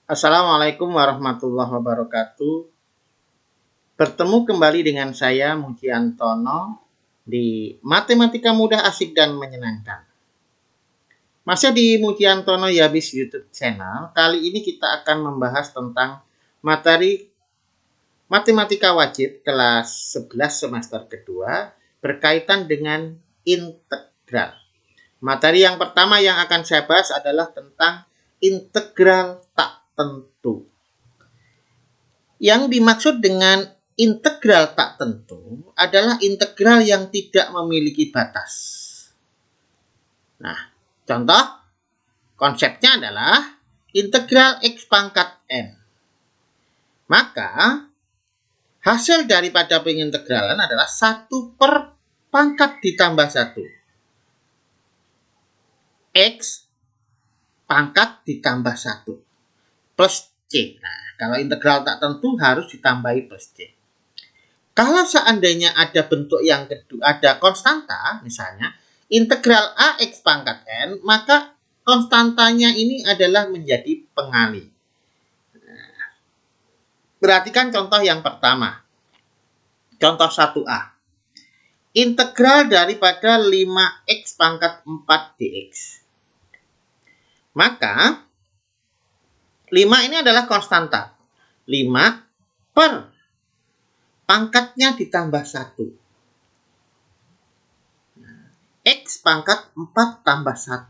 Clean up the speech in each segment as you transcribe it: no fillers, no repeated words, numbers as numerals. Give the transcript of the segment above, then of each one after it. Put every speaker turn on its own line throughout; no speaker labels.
Assalamualaikum warahmatullahi wabarakatuh. Bertemu kembali dengan saya Mujiantono di Matematika Mudah Asik dan Menyenangkan. Masih di Mujiantono Yabis YouTube channel. Kali ini kita akan membahas tentang materi Matematika Wajib kelas 11 semester kedua berkaitan dengan integral. Materi yang pertama yang akan saya bahas adalah tentang integral tak tentu. Yang dimaksud dengan integral tak tentu adalah integral yang tidak memiliki batas. Nah, contoh konsepnya adalah integral x pangkat n. Maka hasil daripada pengintegralan adalah 1 per pangkat ditambah 1. X pangkat ditambah 1 plus C. Nah, kalau integral tak tentu harus ditambahi plus C. Kalau seandainya ada bentuk yang kedua, ada konstanta, misalnya integral AX pangkat N, maka konstantanya ini adalah menjadi pengali. Nah, perhatikan contoh yang pertama. Contoh 1A. Integral daripada 5X pangkat 4 dx. Maka 5 ini adalah konstanta. 5 per pangkatnya ditambah 1. X pangkat 4 tambah 1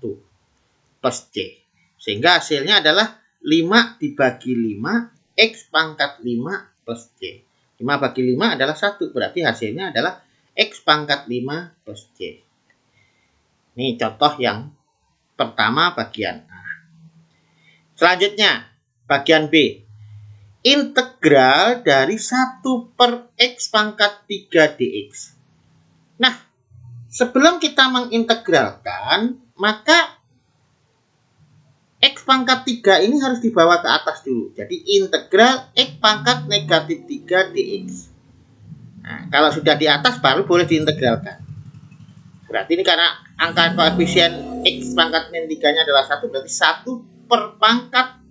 plus C. Sehingga hasilnya adalah 5 dibagi 5, X pangkat 5 plus C. 5 bagi 5 adalah 1. Berarti hasilnya adalah X pangkat 5 plus C. Ini contoh yang pertama bagian A. Selanjutnya, bagian B. Integral dari 1 per X pangkat 3 dx. Nah, sebelum kita mengintegralkan, maka X pangkat 3 ini harus dibawa ke atas dulu. Jadi, integral X pangkat negatif 3 dx. Nah, kalau sudah di atas, baru boleh diintegralkan. Berarti ini karena angka koefisien X pangkat min 3-nya adalah 1, berarti 1 per pangkat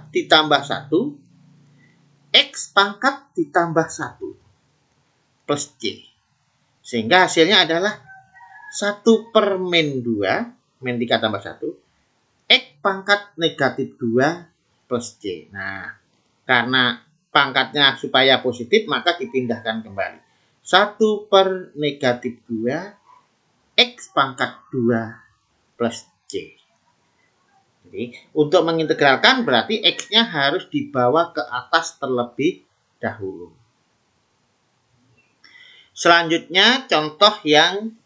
ditambah 1, X pangkat ditambah 1 plus C. Sehingga hasilnya adalah 1 per min 2, min 3 tambah 1, X pangkat negatif 2 plus C. Nah, karena pangkatnya supaya positif, maka dipindahkan kembali. 1 per negatif 2, X pangkat 2 plus C. Jadi, untuk mengintegralkan berarti X-nya harus dibawa ke atas terlebih dahulu. Selanjutnya, contoh yang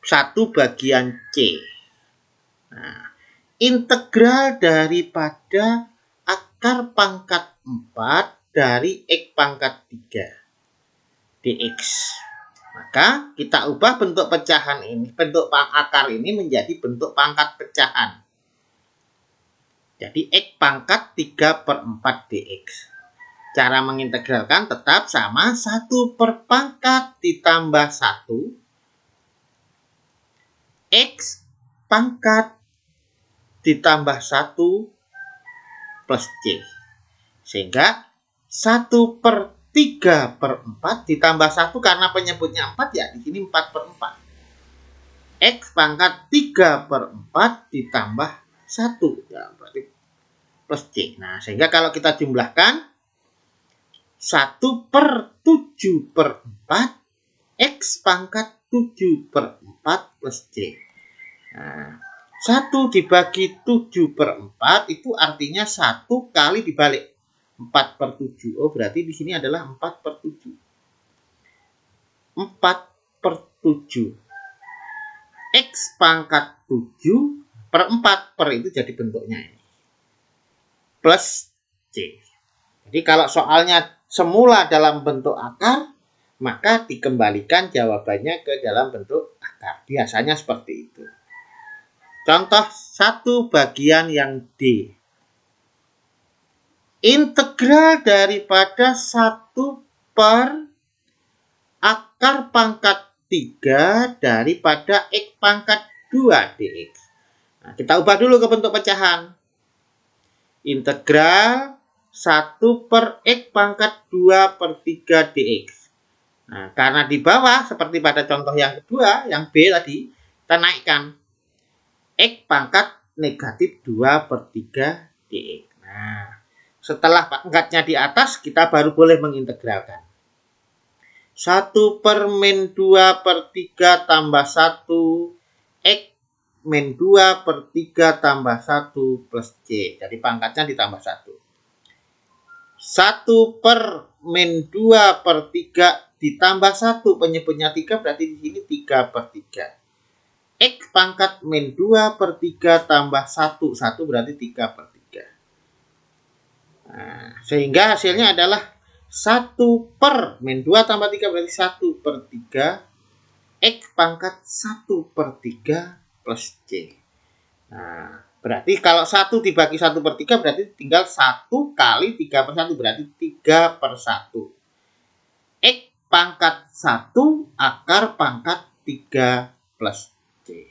1 bagian C. Nah, integral daripada akar pangkat 4 dari X pangkat 3 dx. Maka kita ubah bentuk pecahan ini, bentuk akar ini menjadi bentuk pangkat pecahan. Jadi X pangkat 3 per 4 dx. Cara mengintegralkan tetap sama, 1 per pangkat ditambah 1. X pangkat ditambah 1 plus C. Sehingga 1 per 3 per 4 ditambah 1 karena penyebutnya 4 ya di sini 4 per 4. X pangkat 3 per 4 ditambah 1 ya berarti plus C. Nah, sehingga kalau kita jumlahkan 1 per 7 per 4 X pangkat 7 per 4 plus C. Nah, 1 dibagi 7 per 4 itu artinya 1 kali dibalik 4 per 7. Oh, berarti di sini adalah 4 per 7. 4 per 7. X pangkat 7 per 4 per itu jadi bentuknya ini. Plus C. Jadi kalau soalnya semula dalam bentuk akar, maka dikembalikan jawabannya ke dalam bentuk akar. Biasanya seperti itu. Contoh 1 bagian yang D. Integral daripada 1 per akar pangkat 3 daripada X pangkat 2 dx. Nah, kita ubah dulu ke bentuk pecahan. integral 1 per X pangkat 2 per 3 dx. Nah, karena di bawah, seperti pada contoh yang kedua, yang B tadi, kita naikkan X pangkat negatif 2 per 3 dx. Nah, setelah pangkatnya di atas, kita baru boleh mengintegralkan. 1 per min 2 per 3 tambah 1 X min 2 per 3 tambah 1 plus C. Jadi pangkatnya ditambah 1. 1 per min 2 per 3 ditambah 1. Penyebutnya 3 berarti di sini 3 per 3. X pangkat min 2 per 3 tambah 1. 1 berarti 3 per 3. Nah, sehingga hasilnya adalah 1 per min 2 tambah 3 berarti 1 per 3. X pangkat 1 per 3 plus C. Nah, berarti kalau 1 dibagi 1 per 3 berarti tinggal 1 kali 3 per 1 berarti 3 per 1. X pangkat 1 akar pangkat 3 plus C.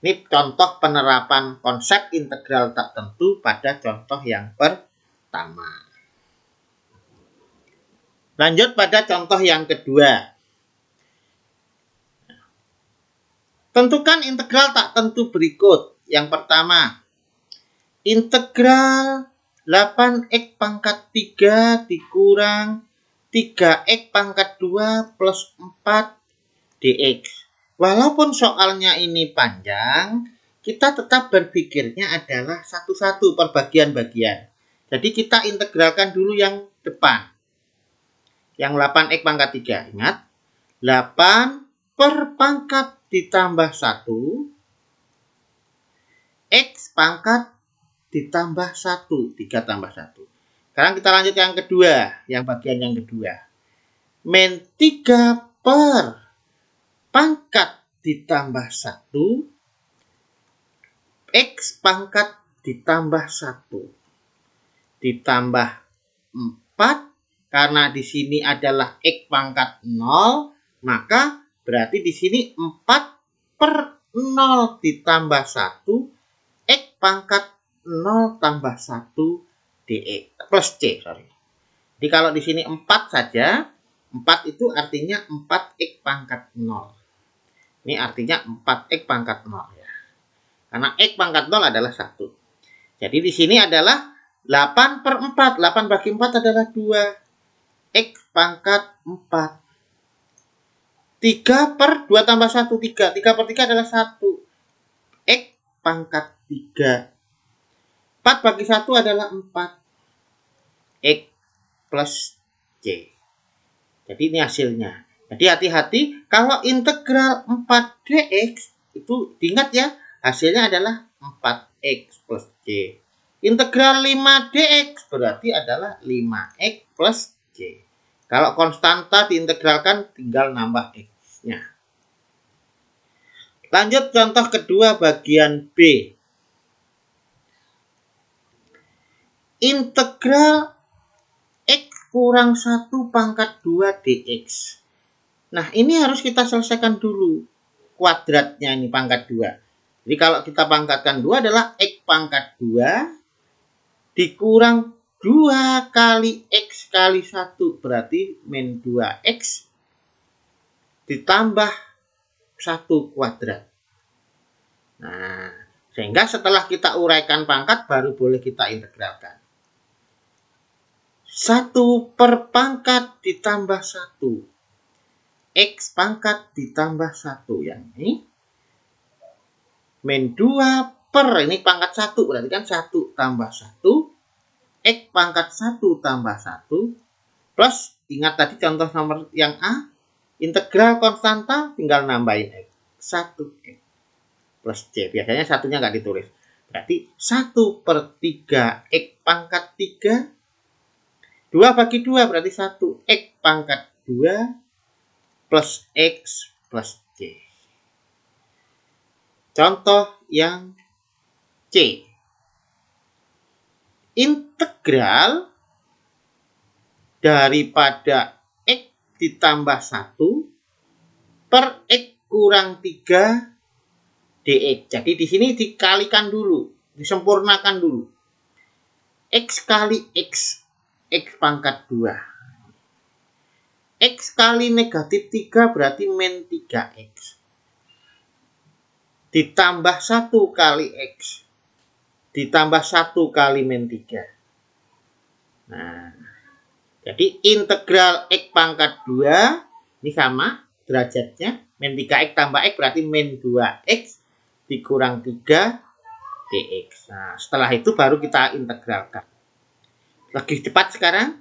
Ini contoh penerapan konsep integral tak tentu pada contoh yang pertama. Lanjut pada contoh yang kedua. Tentukan integral tak tentu berikut. Yang pertama, integral 8x pangkat 3 dikurang 3x pangkat 2 plus 4 dx. Walaupun soalnya ini panjang, kita tetap berpikirnya adalah satu-satu per bagian-bagian. Jadi kita integralkan dulu yang depan. Yang 8x pangkat 3. Ingat, 8 per pangkat ditambah 1 X pangkat ditambah 1. 3 tambah 1. Sekarang kita lanjut yang kedua. Yang bagian yang kedua. Min 3 per pangkat ditambah 1. X pangkat ditambah 1. Ditambah 4. Karena di sini adalah X pangkat 0. Maka berarti di sini 4 per 0 ditambah 1. X pangkat 0 tambah 1 dx plus C. Jadi kalau di sini 4 saja, 4 itu artinya 4x pangkat 0. Ini artinya 4x pangkat 0 ya. Karena x pangkat 0 adalah 1. Jadi di sini adalah 8 per 4. 8 bagi 4 adalah 2. X pangkat 4. 3 per 2 tambah 1, 3. 3 per 3 adalah 1. X pangkat 3. 4 bagi 1 adalah 4. X plus C. Jadi ini hasilnya. Jadi hati-hati kalau integral 4 dx itu diingat ya, hasilnya adalah 4x plus C. Integral 5 dx berarti adalah 5x plus C. Kalau konstanta diintegralkan tinggal nambah x-nya. Lanjut contoh kedua bagian B. Integral x kurang 1 pangkat 2 dx. Nah, ini harus kita selesaikan dulu. Kuadratnya ini pangkat 2. Jadi kalau kita pangkatkan 2 adalah x pangkat 2 dikurang 2 kali x kali 1. Berarti min 2x ditambah 1 kuadrat. Nah, sehingga setelah kita uraikan pangkat baru boleh kita integralkan. 1 per pangkat ditambah 1. X pangkat ditambah 1 yang ini. Min 2 per, ini pangkat 1. Berarti kan 1 tambah 1. X pangkat 1 tambah 1. Plus, ingat tadi contoh nomor yang A. Integral konstanta tinggal nambahin X. 1X plus C. Biasanya satunya nggak ditulis. Berarti 1 per 3 X pangkat 3. 2 bagi 2 berarti 1. X pangkat 2 plus X plus C. Contoh yang C. Integral daripada X ditambah 1 per X kurang 3 dx. Jadi di sini dikalikan dulu, disempurnakan dulu. X kali X, X pangkat 2. X kali negatif 3 berarti min 3X. Ditambah 1 kali X. Ditambah 1 kali min 3. Nah, jadi integral X pangkat 2 ini sama derajatnya. Min 3X tambah X berarti min 2X dikurang 3 dx. Nah, setelah itu baru kita integralkan. Lebih cepat sekarang.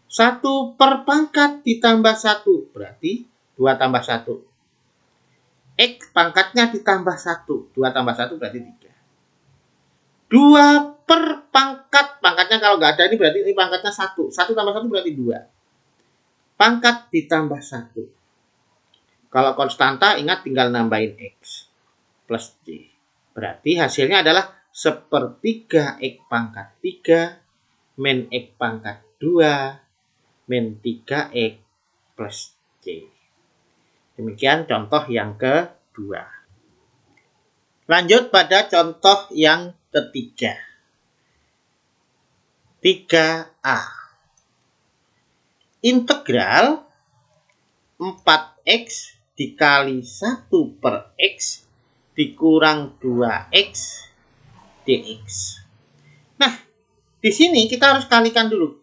1 per pangkat ditambah 1 berarti 2 tambah 1. X pangkatnya ditambah 1. 2 tambah 1 berarti 3. 2 per pangkat. Pangkatnya kalau nggak ada ini berarti ini pangkatnya 1. 1 tambah 1 berarti 2. Pangkat ditambah 1. Kalau konstanta ingat tinggal nambahin X plus Y. Berarti hasilnya adalah sepertiga X pangkat 3 min X pangkat 2 min 3X plus Y. Demikian contoh yang kedua. Lanjut pada contoh yang ketiga. 3A. Integral 4X dikali 1 per X dikurang 2X dx. Nah, di sini kita harus kalikan dulu.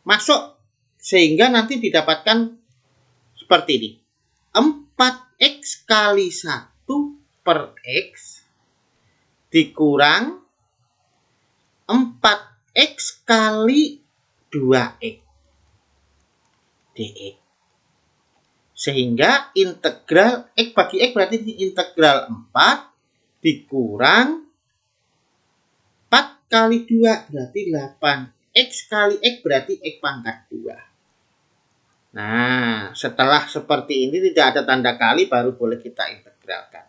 Masuk sehingga nanti didapatkan seperti ini. 4X kali 1 per X dikurang 4X kali 2X dx. Sehingga integral X bagi X berarti integral 4 dikurang 4 kali 2 berarti 8. X kali X berarti X pangkat 2. Nah, setelah seperti ini tidak ada tanda kali baru boleh kita integralkan.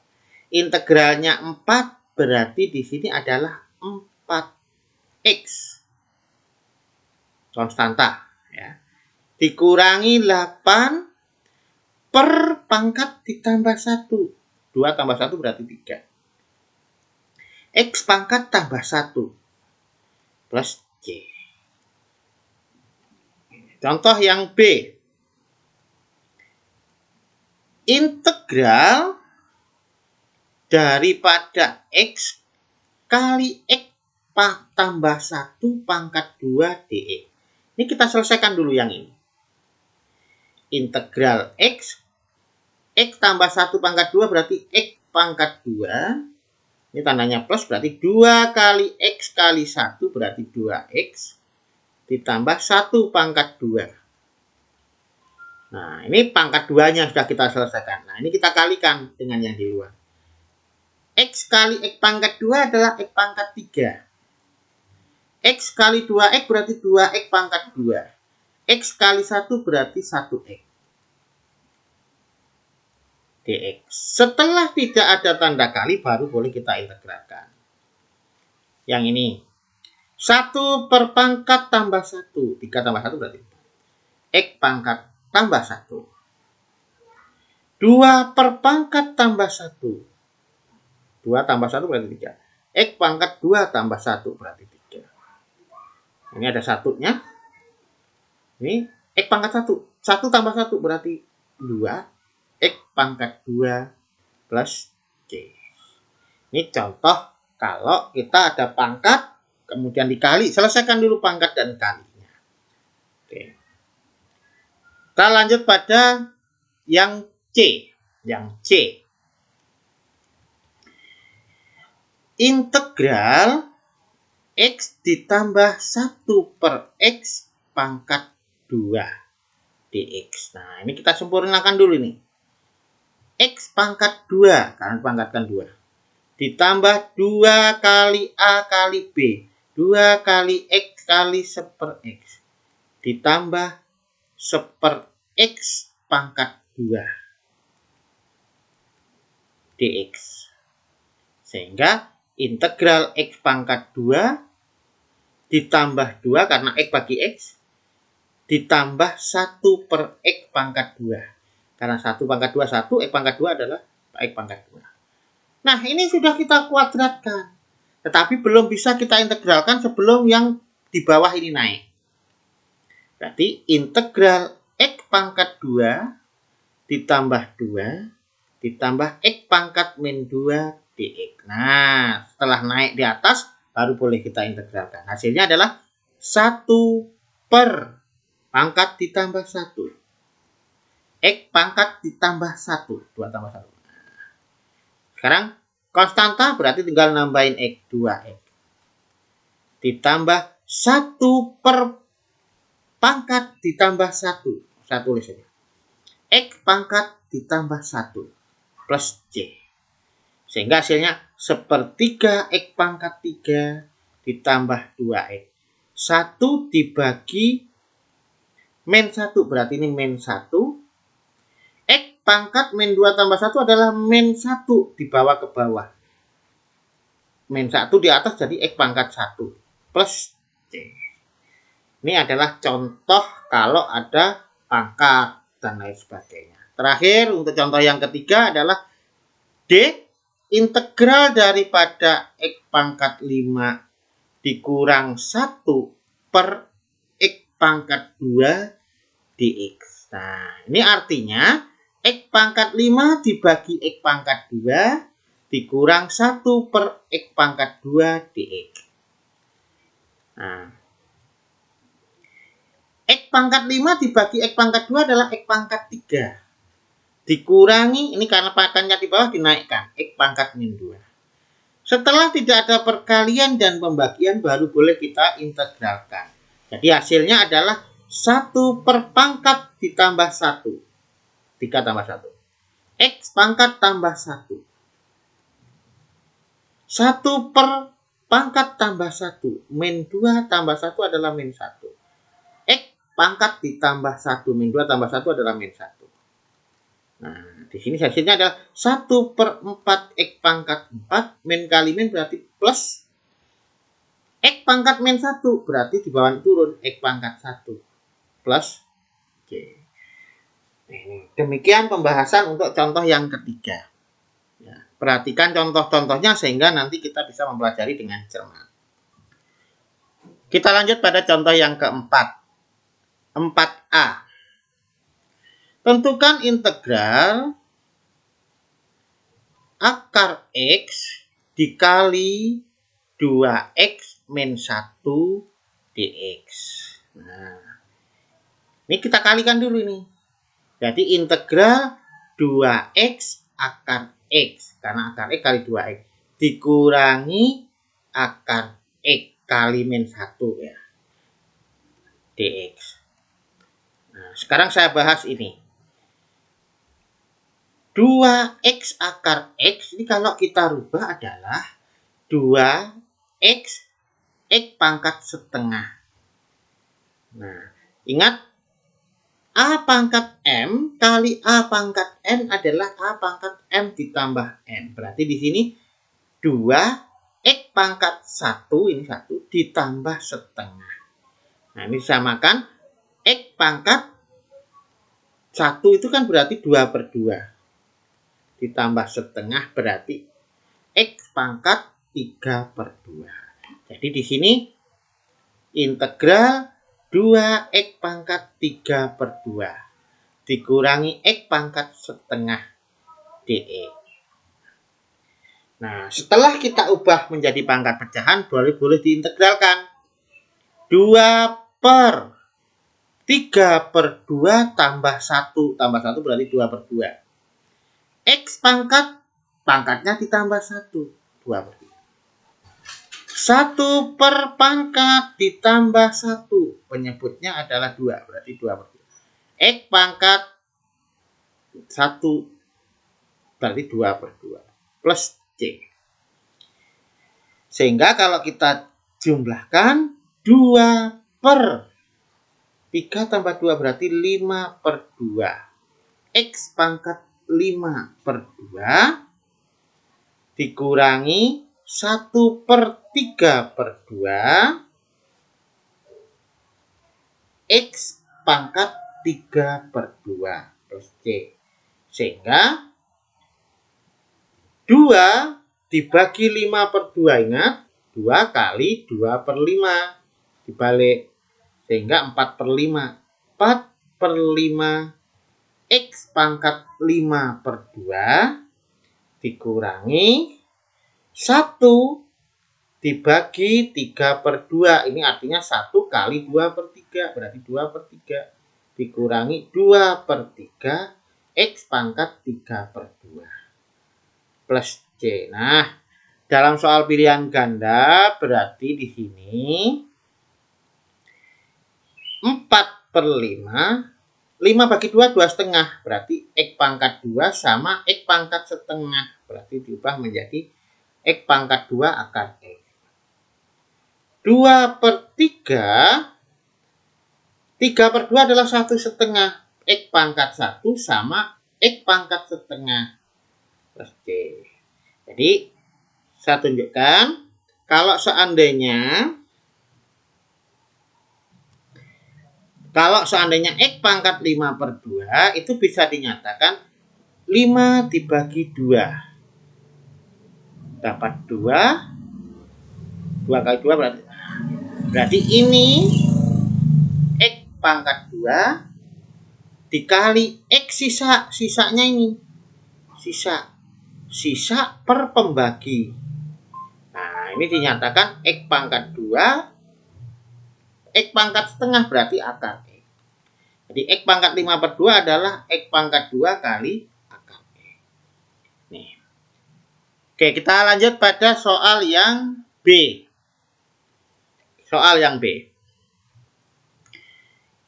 Integralnya 4 berarti di sini adalah 4X. Konstanta. Ya. Dikurangi 8 per pangkat ditambah 1. 2 tambah 1 berarti 3. X pangkat tambah 1 plus Y. Contoh yang B. Integral daripada X kali X tambah 1 pangkat 2 dx. Ini kita selesaikan dulu yang ini. Integral X tambah 1 pangkat 2 berarti X pangkat 2. Ini tandanya plus berarti 2 kali X kali 1 berarti 2X. Ditambah 1 pangkat 2. Nah, ini pangkat 2-nya sudah kita selesaikan. Nah, ini kita kalikan dengan yang di luar. X kali X pangkat 2 adalah X pangkat 3. X kali 2X berarti 2X pangkat 2. X kali 1 berarti 1X. dx. Setelah tidak ada tanda kali baru boleh kita integralkan. Yang ini. 1 per pangkat tambah 1. 3 tambah 1 berarti 4. X pangkat tambah 1. 2 per pangkat tambah 1. 2 tambah 1 berarti 3. X pangkat 2 tambah 1 berarti 3. Ini ada satunya. Ini X pangkat 1. 1 tambah 1 berarti 2. X pangkat 2 plus Y. Ini contoh kalau kita ada pangkat, kemudian dikali. Selesaikan dulu pangkat dan kalinya. Oke. Kita lanjut pada yang C. Yang C. Integral X ditambah 1 per X pangkat 2 dx. Nah, ini kita sempurnakan dulu nih. X pangkat 2, karena pangkatkan 2. Ditambah 2 kali A kali B. 2 kali X kali 1 per X. Ditambah 1 per X pangkat 2 dx. Sehingga integral X pangkat 2 ditambah 2 karena X bagi X. Ditambah 1 per X pangkat 2. Karena 1 pangkat 2, 1. X pangkat 2 adalah X pangkat 2. Nah, ini sudah kita kuadratkan. Tetapi belum bisa kita integralkan sebelum yang di bawah ini naik. Berarti integral X pangkat 2 ditambah 2 ditambah X pangkat min 2 dx. Nah, setelah naik di atas, baru boleh kita integralkan. Hasilnya adalah 1 per pangkat ditambah 1. X pangkat ditambah 1. 2 tambah 1. Sekarang konstanta berarti tinggal nambahin X. 2X. Ditambah 1 per pangkat ditambah 1. Saya tulis ini. X pangkat ditambah 1 plus C. Sehingga hasilnya 1/3 X pangkat 3 ditambah 2X. 1 dibagi min 1 berarti ini min 1. X pangkat min 2 tambah 1 adalah min 1 dibawa ke bawah. Min 1 di atas jadi X pangkat 1 plus C. Ini adalah contoh kalau ada pangkat dan lain sebagainya. Terakhir untuk contoh yang ketiga adalah D. Integral daripada X pangkat 5 dikurang 1 per X pangkat 2 dx. Nah, ini artinya X pangkat 5 dibagi X pangkat 2 dikurang 1 per X pangkat 2 dx. Nah, X pangkat 5 dibagi X pangkat 2 adalah X pangkat 3. Dikurangi, ini karena pangkatnya di bawah dinaikkan, X pangkat min 2. Setelah tidak ada perkalian dan pembagian, baru boleh kita integralkan. Jadi hasilnya adalah 1 per pangkat ditambah 1. 3 tambah 1. X pangkat tambah 1. 1 per pangkat tambah 1. Min 2 tambah 1 adalah min 1. X pangkat ditambah 1. Min 2 tambah 1 adalah min 1. Nah, di sini hasilnya adalah 1 per 4 X pangkat 4. Min kali min berarti plus. X pangkat min 1 berarti di bawah turun X pangkat 1 plus C. Demikian pembahasan untuk contoh yang ketiga. Ya, perhatikan contoh-contohnya sehingga nanti kita bisa mempelajari dengan cermat. Kita lanjut pada contoh yang keempat. 4A. Tentukan integral akar X dikali 2X min 1 dx. Nah, ini kita kalikan dulu nih. Jadi integral 2X akar X. Karena akar X kali 2X. Dikurangi akar X kali min 1 ya. Dx. Nah, sekarang saya bahas ini. 2X akar X ini kalau kita rubah adalah 2X X pangkat setengah. Nah, ingat A pangkat M kali A pangkat N adalah A pangkat M ditambah N. Berarti di sini 2X pangkat 1 ini 1 ditambah setengah. Nah, ini disamakan X pangkat 1 itu kan berarti 2/2. Ditambah setengah berarti X pangkat 3/2. Jadi di sini integral 2X pangkat 3/2 dikurangi X pangkat setengah dx. Nah, setelah kita ubah menjadi pangkat pecahan, boleh diintegralkan. 2 per 3/2 tambah 1. Tambah 1 berarti 2/2. X pangkatnya ditambah 1. 2/2. 1 per pangkat ditambah 1. Penyebutnya adalah 2. Berarti 2/2. X pangkat 1 berarti 2/2. Plus C. Sehingga kalau kita jumlahkan 2 per 3 tambah 2 berarti 5/2. X pangkat 5/2 dikurangi 1 per 3/2 X pangkat 3/2 plus C. Sehingga 2 dibagi 5/2. Ingat, 2 kali 2/5 dibalik. Sehingga 4/5. 4/5 X pangkat 5 per 2 dikurangi 1 dibagi 3 per 2. Ini artinya 1 kali 2 per 3. Berarti 2 per 3 dikurangi 2 per 3 X pangkat 3 per 2 plus C. Nah, dalam soal pilihan ganda berarti di sini 4/5. 5 bagi 2, 2,5. Berarti X pangkat 2 sama X pangkat setengah. Berarti diubah menjadi X pangkat 2 akar X. 2 per 3. 3 per 2 adalah 1,5. X pangkat 1 sama X pangkat setengah. Plus C. Jadi, saya tunjukkan. Kalau seandainya X pangkat 5 per 2 itu bisa dinyatakan 5 dibagi 2. Dapat 2. 2 kali 2 berarti ini X pangkat 2 dikali X sisanya ini. Sisa per pembagi. Nah, ini dinyatakan X pangkat 2 X pangkat setengah berarti akar X. Jadi X pangkat 5 per 2 adalah X pangkat 2 kali akar X. Nih. Oke, kita lanjut pada soal yang B. Soal yang B.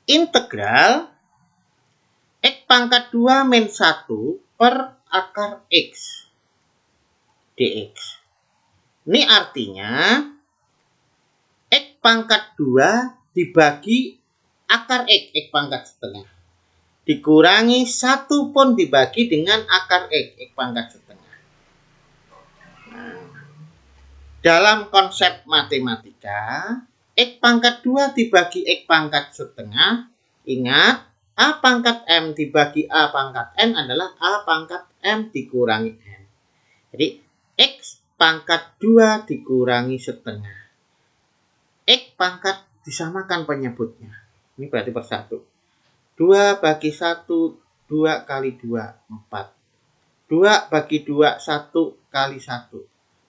Integral X pangkat 2 min 1 per akar X dx. Ini artinya X pangkat 2 dibagi akar X pangkat setengah. Dikurangi 1 pun dibagi dengan akar X pangkat setengah. Nah, dalam konsep matematika, X pangkat 2 dibagi X pangkat setengah. Ingat, A pangkat M dibagi A pangkat N adalah A pangkat M dikurangi N. Jadi, X pangkat 2 dikurangi setengah. X pangkat disamakan penyebutnya. Ini berarti per 1. 2 bagi 1, 2 kali 2, 4. 2 bagi 2, 1 kali 1.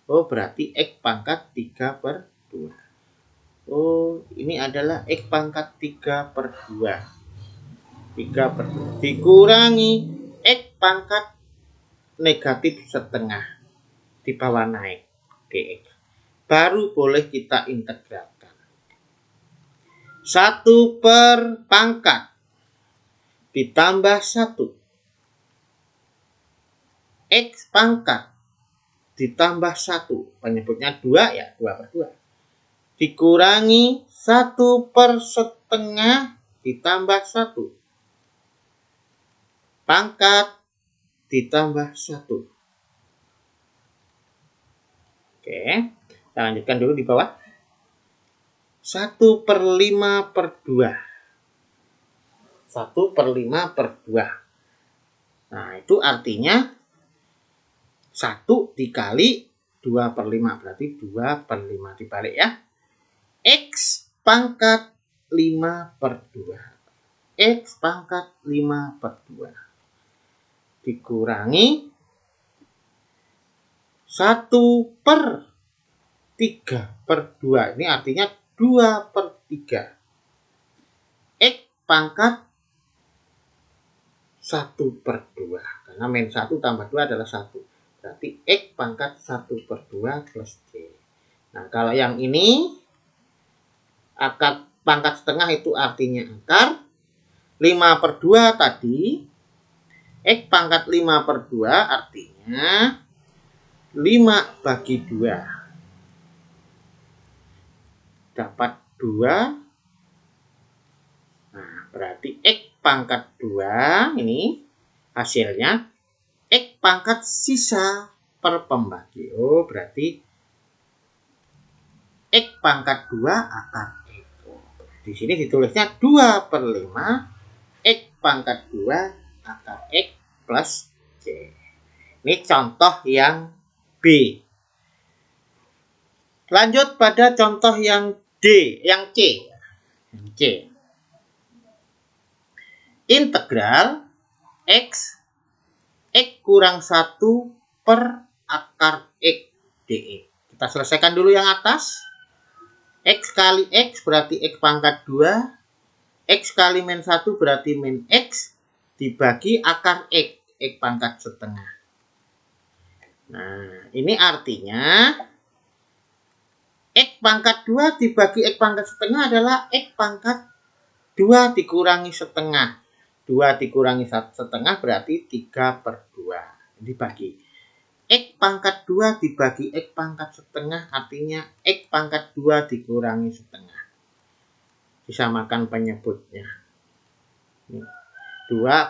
Oh, berarti X pangkat 3 per 2. Oh, ini adalah X pangkat 3 per 2. 3 per 2. Dikurangi X pangkat negatif setengah. Di bawah naik dx. Baru boleh kita integralkan. 1 per pangkat ditambah 1 X pangkat ditambah 1 penyebutnya 2 ya, 2 per 2 dikurangi 1 per setengah ditambah 1 pangkat ditambah 1. Oke, kita lanjutkan dulu di bawah. 1/5 per 2. 1/5 per 2. Nah, itu artinya 1 dikali 2/5. Berarti 2/5 dibalik ya. X pangkat 5 per 2. X pangkat 5 per 2. Dikurangi 1 per 3 per 2. Ini artinya 2 per 3. X pangkat 1 per 2. Karena min 1 tambah 2 adalah 1. Berarti X pangkat 1 per 2 plus C. Nah, kalau yang ini akar pangkat setengah itu artinya akar 5 per 2 tadi. X pangkat 5 per 2 artinya 5 bagi 2. Dapat 2. Nah, berarti X pangkat 2 ini hasilnya X pangkat sisa per pembagi. Oh, berarti X pangkat 2 akar X. Di sini ditulisnya 2/5 X pangkat 2 akar X plus C. Ini contoh yang B. Lanjut pada contoh yang D, yang C. Yang C. Integral X kurang 1 per akar X dx. Kita selesaikan dulu yang atas. X kali X berarti X pangkat 2. X kali min 1 berarti min X dibagi akar X pangkat setengah. Nah, ini artinya X pangkat 2 dibagi X pangkat setengah adalah X pangkat 2 dikurangi setengah. 2 dikurangi setengah berarti 3/2. Dibagi. X pangkat 2 dibagi X pangkat setengah artinya X pangkat 2 dikurangi setengah. Disamakan penyebutnya. 2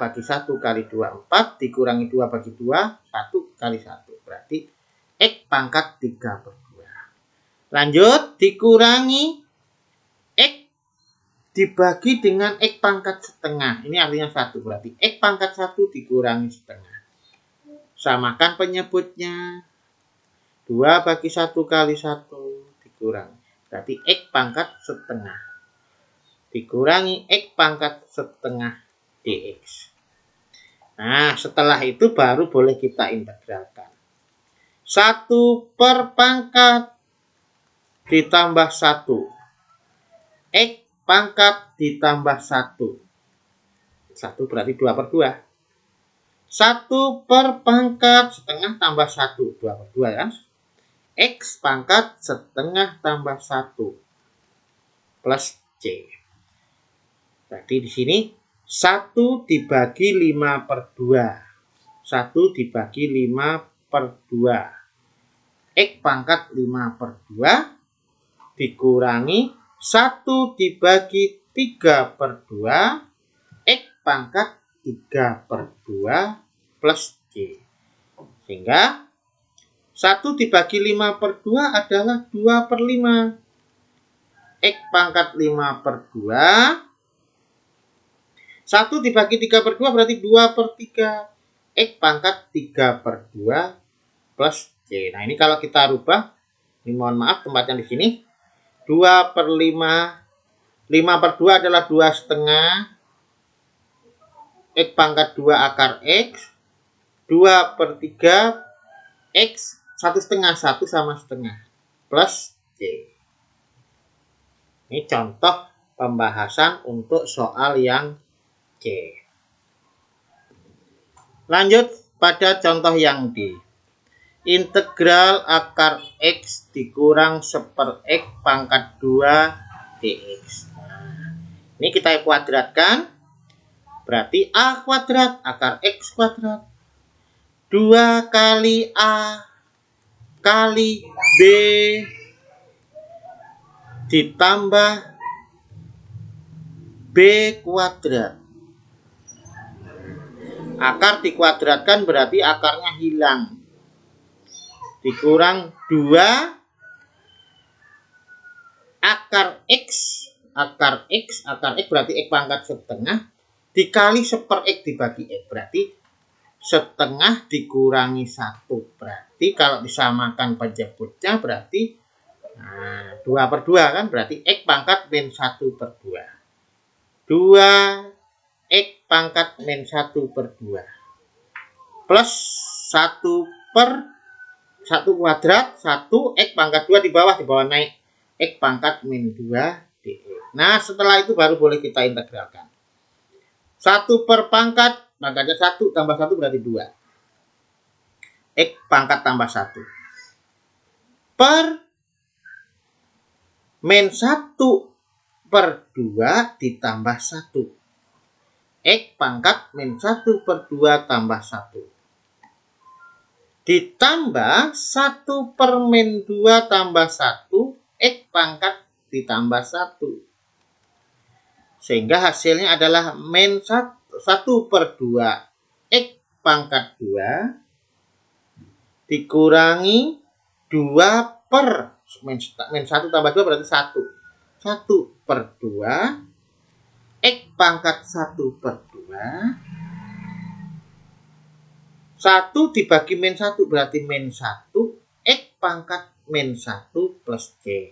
bagi 1 kali 2, 4. Dikurangi 2 bagi 2, 1 kali 1. Berarti X pangkat 3/2. Lanjut, dikurangi X dibagi dengan X pangkat setengah. Ini artinya 1. Berarti X pangkat 1 dikurangi setengah. Samakan penyebutnya. 2 bagi 1 kali 1 dikurangi. Berarti X pangkat setengah. Dikurangi X pangkat setengah dx. Nah, setelah itu baru boleh kita integralkan. 1 per pangkat ditambah 1. X pangkat ditambah 1. 1 berarti 2/2. 1 per pangkat setengah tambah 1. 2/2 kan? X pangkat setengah tambah 1. Plus C. Berarti di sini 1 dibagi 5/2. 1 dibagi 5/2. X pangkat 5/2 dikurangi 1 dibagi 3/2. X pangkat 3/2 plus C. Sehingga 1 dibagi 5/2 adalah 2/5. X pangkat 5/2. 1 dibagi 3/2 berarti 2/3. X pangkat 3/2 plus C. Nah, ini kalau kita rubah, ini mohon maaf tempatnya di sini. 2/5. 5/2 adalah 2,5. X pangkat 2 akar X. 2/3 X 1,5. 1 sama setengah. Plus C. Ini contoh pembahasan untuk soal yang C. Lanjut pada contoh yang D. Integral akar X dikurang 1/X pangkat 2 dx. Nah, ini kita kuadratkan. Berarti A kuadrat akar X kuadrat. 2 kali A kali B ditambah B kuadrat. Akar dikuadratkan berarti akarnya hilang. Dikurang 2 akar X berarti X pangkat setengah dikali 1/X dibagi X berarti setengah dikurangi 1. Berarti kalau disamakan penyebutnya berarti 2/2 kan, berarti X pangkat min 1/2. 2 X pangkat min 1/2 plus 1 kuadrat 1 X pangkat 2 di bawah naik X pangkat min 2 dx. Nah, setelah itu baru boleh kita integralkan. 1 per pangkat pangkatnya 1 tambah 1 berarti 2. X pangkat tambah 1 per min 1/2 ditambah 1. X pangkat min 1/2 tambah 1. Ditambah 1 per min 2 tambah 1. X pangkat ditambah 1. Sehingga hasilnya adalah min 1/2 X pangkat 2 dikurangi 2 per min 1 tambah 2 berarti 1. 1/2 X pangkat 1/2. 1 dibagi min 1 berarti min 1. X pangkat min 1 plus C.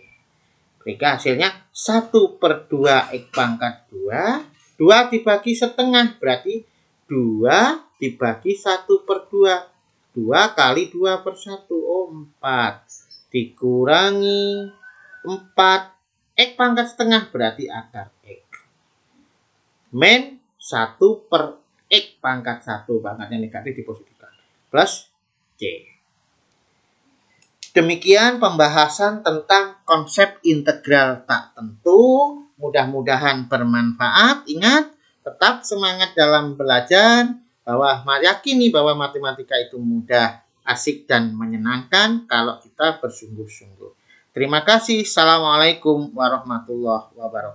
Maka hasilnya 1/2 X pangkat 2. 2 dibagi setengah berarti 2 dibagi 1/2. 2 kali 2/1. Oh, 4. Dikurangi 4. X pangkat setengah berarti akar X. Min 1/X pangkat 1. Pangkatnya negatif dipositifkan. Plus C. Demikian pembahasan tentang konsep integral tak tentu. Mudah-mudahan bermanfaat. Ingat, tetap semangat dalam belajar. Yakini bahwa matematika itu mudah, asik, dan menyenangkan kalau kita bersungguh-sungguh. Terima kasih. Assalamualaikum warahmatullahi wabarakatuh.